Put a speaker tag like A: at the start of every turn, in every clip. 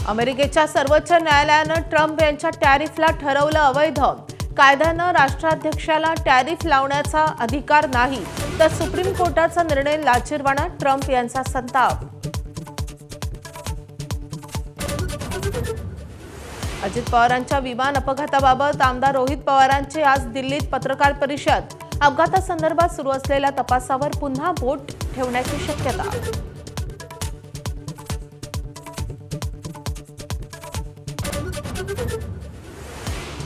A: अमेरिकेच्या सर्वोच्च न्यायालयानं ट्रम्प यांच्या टॅरिफला ठरवलं अवैध. कायद्यानं राष्ट्राध्यक्षाला टॅरिफ लावण्याचा अधिकार नाही, तर सुप्रीम कोर्टाचा निर्णय लाजिरवाणा. ट्रम्प यांचा संताप. अजित पवारांच्या विमान अपघाताबाबत आमदार रोहित पवारांची आज दिल्लीत पत्रकार परिषद. अपघातासंदर्भात सुरू असलेल्या तपासावर पुन्हा बोट ठेवण्याची शक्यता.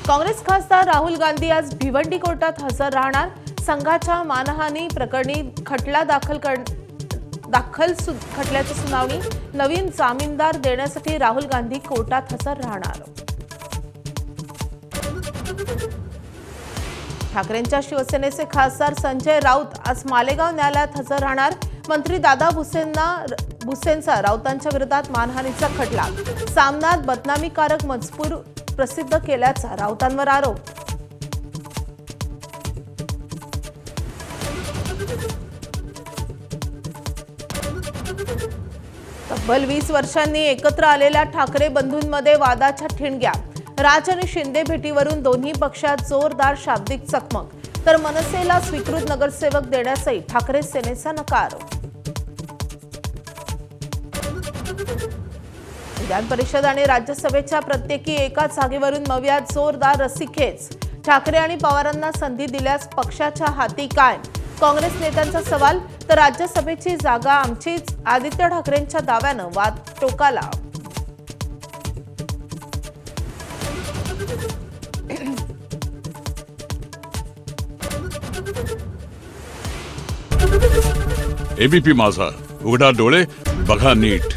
A: काँग्रेस खासदार राहुल गांधी आज भिवंडी कोर्टात हजर राहणार. संघाच्या मानहानी प्रकरणी खटला खटल्याची सुनावणी. नवीन जामीनदार देण्यासाठी राहुल गांधी कोर्टात हजर राहणार. ठाकरेंच्या शिवसेनेचे खासदार संजय राऊत आज मालेगाव न्यायालयात हजर राहणार. मंत्री दादा भुसेंचा राऊतांच्या विरोधात मानहानीचा खटला. सामनात बदनामीकारक मजकूर प्रसिद्ध केल्याचा राऊतांवर आरोप. तब्बल 20 वर्षांनी एकत्र आलेल्या ठाकरे बंधूंमध्ये वादाच्या ठिणग्या. राज आणि शिंदे भेटीवरून दोन्ही पक्षात जोरदार शाब्दिक चकमक. तर मनसेला स्वीकृत नगरसेवक देण्यासही ठाकरे सेनेचा नकार. विधान परिषद आणि राज्यसभेच्या प्रत्येकी एका जागेवरून नव्यात जोरदार रस्सीखेच. ठाकरे आणि पवारांना संधी दिल्यास पक्षाच्या हाती काय? काँग्रेस नेत्यांचा सवाल. तर राज्यसभेची जागा आमचीच. आदित्य ठाकरेंच्या दाव्यानं वाद टोकाला.
B: एबीपी माझा, उघडा डोळे बघा नीट.